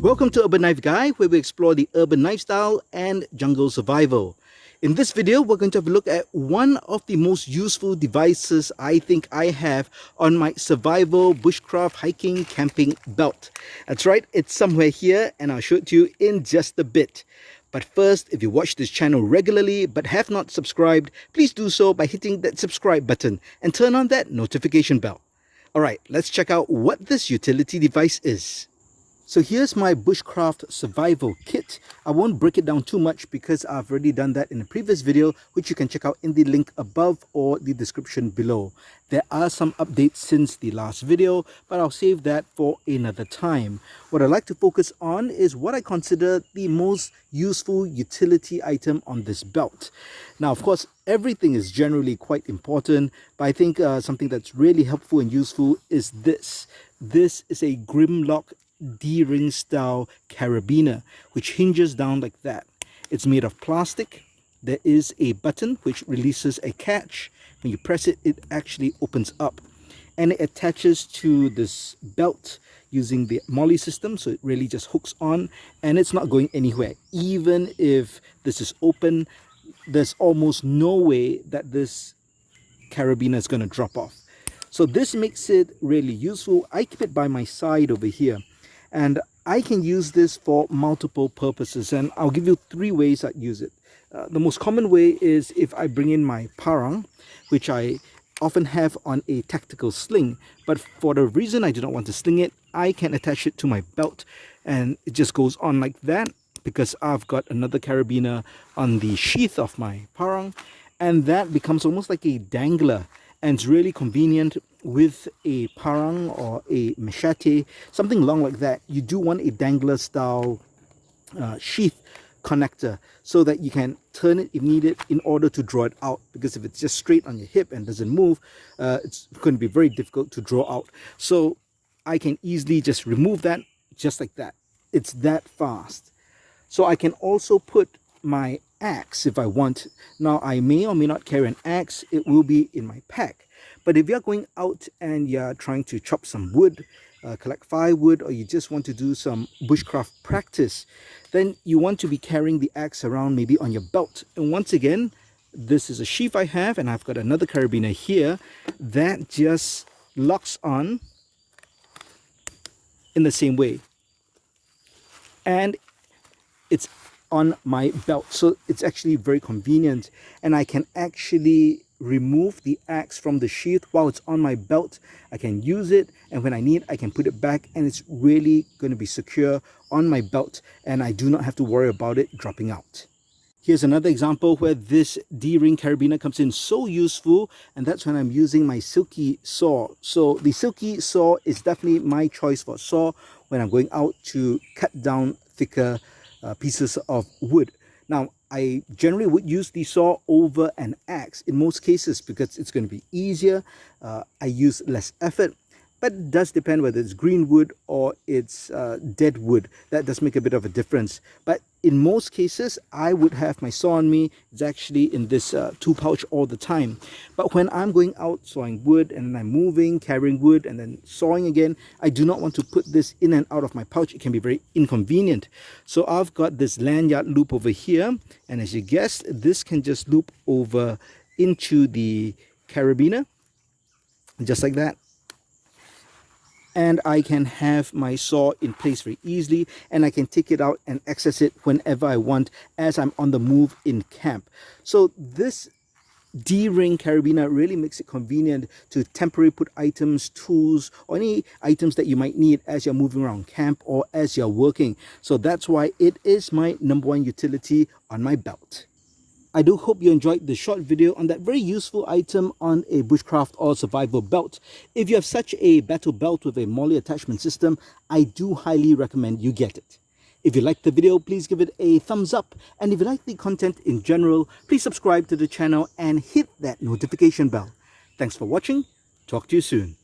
Welcome to Urban Knife Guy, where we explore the urban lifestyle and jungle survival. In this video, we're going to have a look at one of the most useful devices I think I have on my survival bushcraft hiking camping belt. That's right, it's somewhere here and I'll show it to you in just a bit. But first, if you watch this channel regularly but have not subscribed, please do so by hitting that subscribe button and turn on that notification bell. Alright, let's check out what this utility device is. So here's my bushcraft survival kit. I won't break it down too much because I've already done that in a previous video, which you can check out in the link above or the description below. There are some updates since the last video, but I'll save that for another time. What I'd like to focus on is what I consider the most useful utility item on this belt. Now, of course, everything is generally quite important, but I think something that's really helpful and useful is this. This is a Grimlock D-ring style carabiner, which hinges down like that. It's made of plastic. There is a button which releases a catch. When you press it, it actually opens up, and it attaches to this belt using the MOLLE system, so it really just hooks on and it's not going anywhere. Even if this is open, there's almost no way that this carabiner is going to drop off. So this makes it really useful. I keep it by my side over here, and I can use this for multiple purposes, and I'll give you 3 ways I use it. The most common way is if I bring in my parang, which I often have on a tactical sling, but for the reason I do not want to sling it, I can attach it to my belt and it just goes on like that because I've got another carabiner on the sheath of my parang, and that becomes almost like a dangler. And it's really convenient with a parang or a machete, something long like that. You do want a dangler style sheath connector so that you can turn it if needed in order to draw it out, because if it's just straight on your hip and doesn't move, it's going to be very difficult to draw out. So I can easily just remove that just like that. It's that fast. So I can also put my axe if I want. Now, I may or may not carry an axe. It will be in my pack. But if you're going out and you're trying to chop some wood, collect firewood, or you just want to do some bushcraft practice, then you want to be carrying the axe around maybe on your belt. And once again, this is a sheath I have, and I've got another carabiner here that just locks on in the same way. And it's on my belt, so it's actually very convenient, and I can actually remove the axe from the sheath while it's on my belt. I can use it, and when I need, I can put it back, and it's really going to be secure on my belt, and I do not have to worry about it dropping out. Here's another example where this D-ring carabiner comes in so useful, and that's when I'm using my Silky Saw. So the Silky Saw is definitely my choice for saw when I'm going out to cut down thicker pieces of wood. Now, I generally would use the saw over an axe in most cases because it's going to be easier. I use less effort, but it does depend whether it's green wood or it's dead wood. That does make a bit of a difference. But in most cases, I would have my saw on me. It's actually in this tool pouch all the time. But when I'm going out sawing wood and then I'm moving, carrying wood and then sawing again, I do not want to put this in and out of my pouch. It can be very inconvenient. So I've got this lanyard loop over here. And as you guessed, this can just loop over into the carabiner, just like that. And I can have my saw in place very easily, and I can take it out and access it whenever I want as I'm on the move in camp. So this D-ring carabiner really makes it convenient to temporarily put items, tools, or any items that you might need as you're moving around camp or as you're working. So that's why it is my #1 utility on my belt. I do hope you enjoyed the short video on that very useful item on a bushcraft or survival belt. If you have such a battle belt with a MOLLE attachment system, I do highly recommend you get it. If you liked the video, please give it a thumbs up. And if you like the content in general, please subscribe to the channel and hit that notification bell. Thanks for watching. Talk to you soon.